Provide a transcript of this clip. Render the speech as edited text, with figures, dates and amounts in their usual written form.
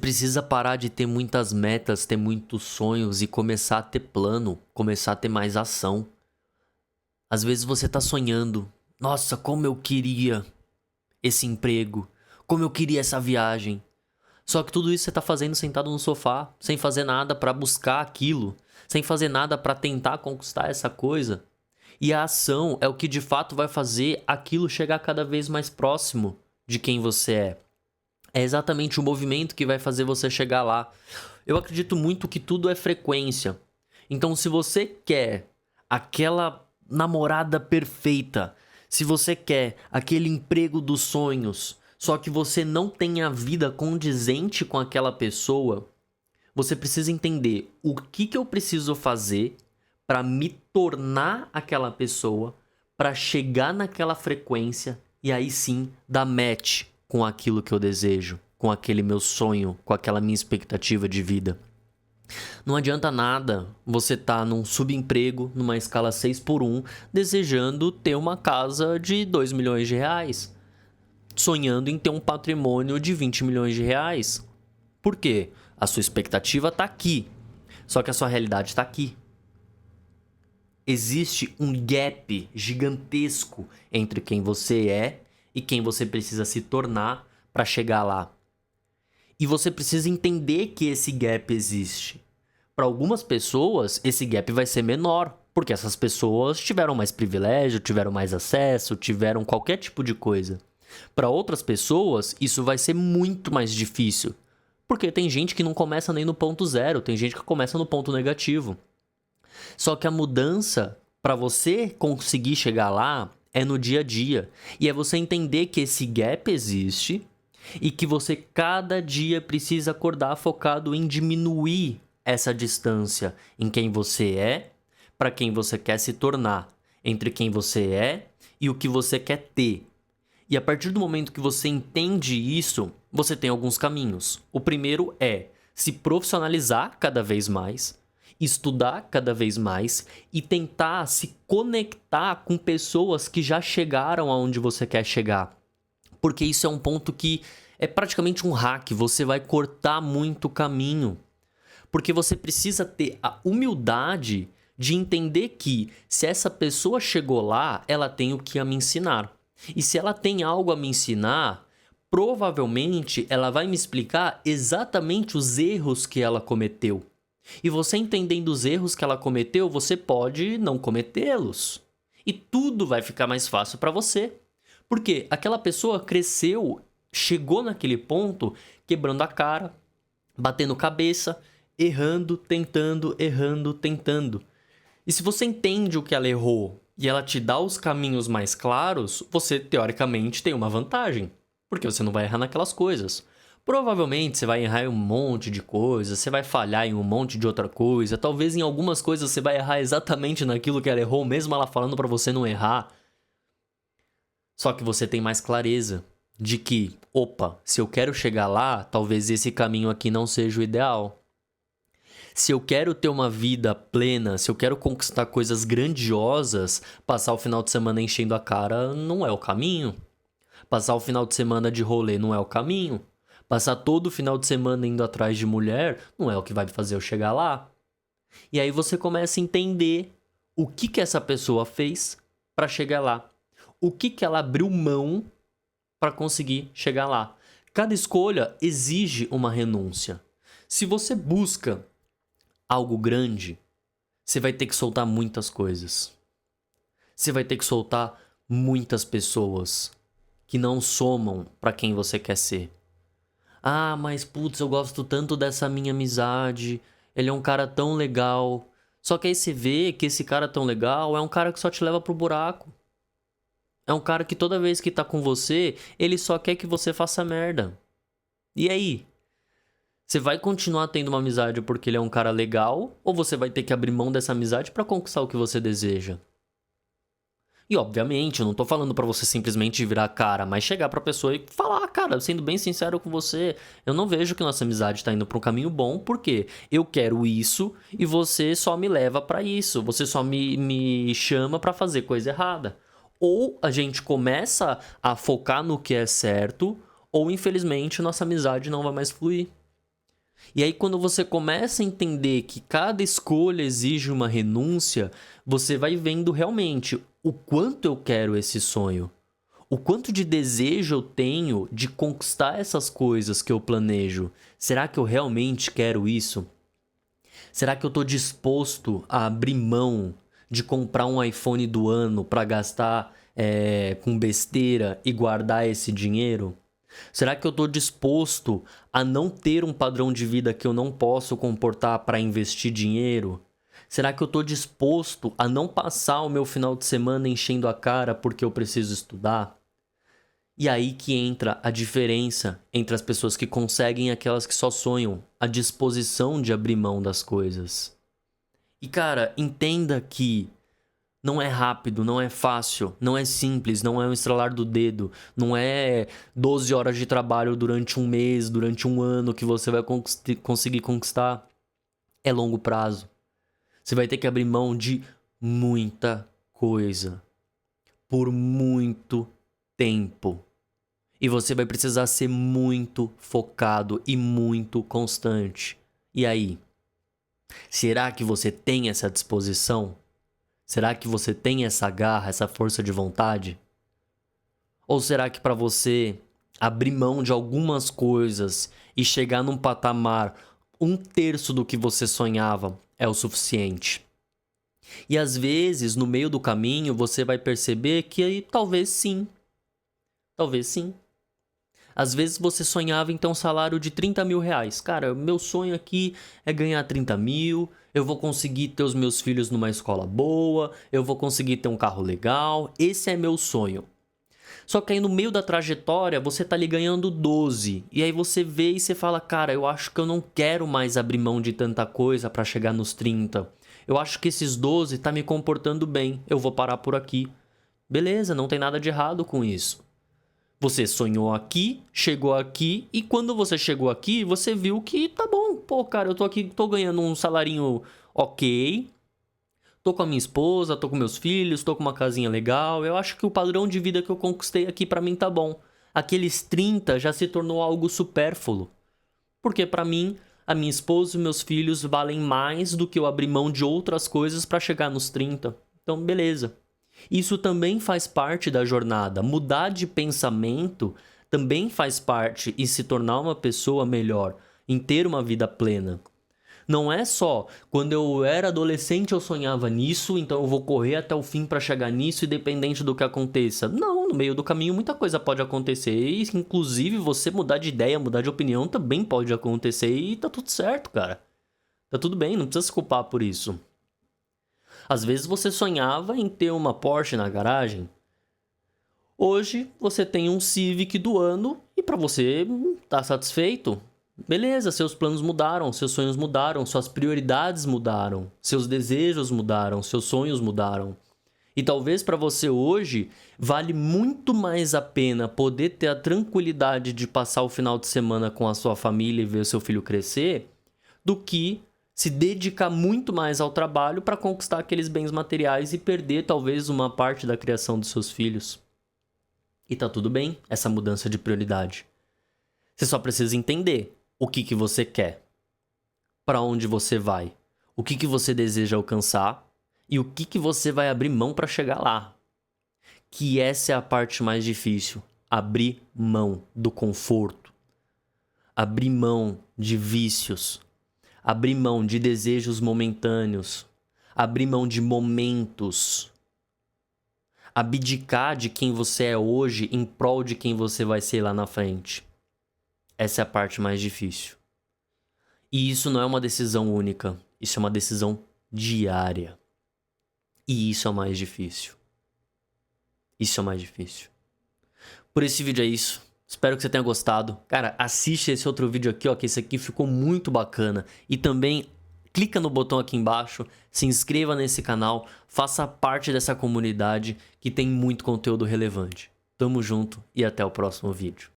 Precisa parar de ter muitas metas, ter muitos sonhos e começar a ter plano, começar a ter mais ação. Às vezes você tá sonhando, nossa, como eu queria esse emprego, como eu queria essa viagem. Só que tudo isso você tá fazendo sentado no sofá, sem fazer nada pra buscar aquilo, sem fazer nada pra tentar conquistar essa coisa. E a ação é o que de fato vai fazer aquilo chegar cada vez mais próximo de quem você é. É exatamente o movimento que vai fazer você chegar lá. Eu acredito muito que tudo é frequência. Então, se você quer aquela namorada perfeita, se você quer aquele emprego dos sonhos, só que você não tem a vida condizente com aquela pessoa, você precisa entender o que eu preciso fazer para me tornar aquela pessoa, para chegar naquela frequência e aí sim dar match com aquilo que eu desejo, com aquele meu sonho, com aquela minha expectativa de vida. Não adianta nada você estar num subemprego, numa escala 6x1, desejando ter uma casa de 2 milhões de reais, sonhando em ter um patrimônio de 20 milhões de reais. Por quê? A sua expectativa está aqui, só que a sua realidade está aqui. Existe um gap gigantesco entre quem você é e quem você precisa se tornar para chegar lá. E você precisa entender que esse gap existe. Para algumas pessoas, esse gap vai ser menor, porque essas pessoas tiveram mais privilégio, tiveram mais acesso, tiveram qualquer tipo de coisa. Para outras pessoas, isso vai ser muito mais difícil, porque tem gente que não começa nem no ponto zero, tem gente que começa no ponto negativo. Só que a mudança, para você conseguir chegar lá, é no dia a dia. E é você entender que esse gap existe e que você cada dia precisa acordar focado em diminuir essa distância em quem você é para quem você quer se tornar, entre quem você é e o que você quer ter. E a partir do momento que você entende isso, você tem alguns caminhos. O primeiro é se profissionalizar cada vez mais, estudar cada vez mais e tentar se conectar com pessoas que já chegaram aonde você quer chegar. Porque isso é um ponto que é praticamente um hack, você vai cortar muito caminho. Porque você precisa ter a humildade de entender que se essa pessoa chegou lá, ela tem o que a me ensinar. E se ela tem algo a me ensinar, provavelmente ela vai me explicar exatamente os erros que ela cometeu. E você entendendo os erros que ela cometeu, você pode não cometê-los. E tudo vai ficar mais fácil para você. Porque aquela pessoa cresceu, chegou naquele ponto, quebrando a cara, batendo cabeça, errando, tentando. E se você entende o que ela errou e ela te dá os caminhos mais claros, você teoricamente tem uma vantagem. Porque você não vai errar naquelas coisas. Provavelmente você vai errar em um monte de coisas, você vai falhar em um monte de outra coisa, talvez em algumas coisas você vai errar exatamente naquilo que ela errou, mesmo ela falando pra você não errar. Só que você tem mais clareza de que, opa, se eu quero chegar lá, talvez esse caminho aqui não seja o ideal. Se eu quero ter uma vida plena, se eu quero conquistar coisas grandiosas, passar o final de semana enchendo a cara não é o caminho. Passar o final de semana de rolê não é o caminho. Passar todo o final de semana indo atrás de mulher não é o que vai fazer eu chegar lá. E aí você começa a entender o que essa pessoa fez para chegar lá. O que ela abriu mão para conseguir chegar lá. Cada escolha exige uma renúncia. Se você busca algo grande, você vai ter que soltar muitas coisas. Você vai ter que soltar muitas pessoas que não somam para quem você quer ser. Ah, mas putz, eu gosto tanto dessa minha amizade, ele é um cara tão legal. Só que aí você vê que esse cara tão legal é um cara que só te leva pro buraco. É um cara que toda vez que tá com você, ele só quer que você faça merda. E aí? Você vai continuar tendo uma amizade porque ele é um cara legal? Ou você vai ter que abrir mão dessa amizade pra conquistar o que você deseja? E obviamente, eu não tô falando pra você simplesmente virar a cara, mas chegar pra pessoa e falar, cara, sendo bem sincero com você, eu não vejo que nossa amizade tá indo pra um caminho bom, porque eu quero isso e você só me leva pra isso, você só me chama pra fazer coisa errada. Ou a gente começa a focar no que é certo, ou infelizmente nossa amizade não vai mais fluir. E aí, quando você começa a entender que cada escolha exige uma renúncia, você vai vendo realmente o quanto eu quero esse sonho. O quanto de desejo eu tenho de conquistar essas coisas que eu planejo. Será que eu realmente quero isso? Será que eu estou disposto a abrir mão de comprar um iPhone do ano para gastar com besteira e guardar esse dinheiro? Será que eu estou disposto a não ter um padrão de vida que eu não posso comportar para investir dinheiro? Será que eu estou disposto a não passar o meu final de semana enchendo a cara porque eu preciso estudar? E aí que entra a diferença entre as pessoas que conseguem e aquelas que só sonham, a disposição de abrir mão das coisas. E cara, entenda que não é rápido, não é fácil, não é simples, não é um estralar do dedo, não é 12 horas de trabalho durante um mês, durante um ano que você vai conseguir conquistar. É longo prazo. Você vai ter que abrir mão de muita coisa por muito tempo. E você vai precisar ser muito focado e muito constante. E aí? Será que você tem essa disposição? Será que você tem essa garra, essa força de vontade? Ou será que para você abrir mão de algumas coisas e chegar num patamar 1/3 do que você sonhava é o suficiente? E às vezes, no meio do caminho, você vai perceber que aí talvez sim. Talvez sim. Às vezes você sonhava em ter um salário de 30 mil reais. Cara, meu sonho aqui é ganhar 30 mil, eu vou conseguir ter os meus filhos numa escola boa, eu vou conseguir ter um carro legal, esse é meu sonho. Só que aí no meio da trajetória você tá ali ganhando 12, e aí você vê e você fala, cara, eu acho que eu não quero mais abrir mão de tanta coisa pra chegar nos 30. Eu acho que esses 12 tá me comportando bem, eu vou parar por aqui. Beleza, não tem nada de errado com isso. Você sonhou aqui, chegou aqui, e quando você chegou aqui, você viu que tá bom. Pô, cara, eu tô aqui, tô ganhando um salarinho ok, tô com a minha esposa, tô com meus filhos, tô com uma casinha legal. Eu acho que o padrão de vida que eu conquistei aqui pra mim tá bom. Aqueles 30 já se tornou algo supérfluo. Porque pra mim, a minha esposa e meus filhos valem mais do que eu abrir mão de outras coisas pra chegar nos 30. Então, beleza. Isso também faz parte da jornada. Mudar de pensamento também faz parte e se tornar uma pessoa melhor, em ter uma vida plena. Não é só quando eu era adolescente eu sonhava nisso, então eu vou correr até o fim para chegar nisso, independente do que aconteça. Não, no meio do caminho muita coisa pode acontecer, e inclusive você mudar de ideia, mudar de opinião também pode acontecer, e tá tudo certo, cara. Tá tudo bem, não precisa se culpar por isso. Às vezes você sonhava em ter uma Porsche na garagem. Hoje você tem um Civic do ano e para você tá satisfeito. Beleza, seus planos mudaram, seus sonhos mudaram, suas prioridades mudaram, seus desejos mudaram, seus sonhos mudaram. E talvez para você hoje vale muito mais a pena poder ter a tranquilidade de passar o final de semana com a sua família e ver o seu filho crescer, do que se dedicar muito mais ao trabalho para conquistar aqueles bens materiais e perder talvez uma parte da criação dos seus filhos. E tá tudo bem essa mudança de prioridade. Você só precisa entender o que você quer, para onde você vai, o que você deseja alcançar e o que você vai abrir mão para chegar lá. Que essa é a parte mais difícil, abrir mão do conforto, abrir mão de vícios, abrir mão de desejos momentâneos, abrir mão de momentos, abdicar de quem você é hoje em prol de quem você vai ser lá na frente. Essa é a parte mais difícil. E isso não é uma decisão única, isso é uma decisão diária. E isso é o mais difícil. Isso é o mais difícil. Por esse vídeo é isso. Espero que você tenha gostado. Cara, assiste esse outro vídeo aqui, ó, que esse aqui ficou muito bacana. E também clica no botão aqui embaixo, se inscreva nesse canal, faça parte dessa comunidade que tem muito conteúdo relevante. Tamo junto e até o próximo vídeo.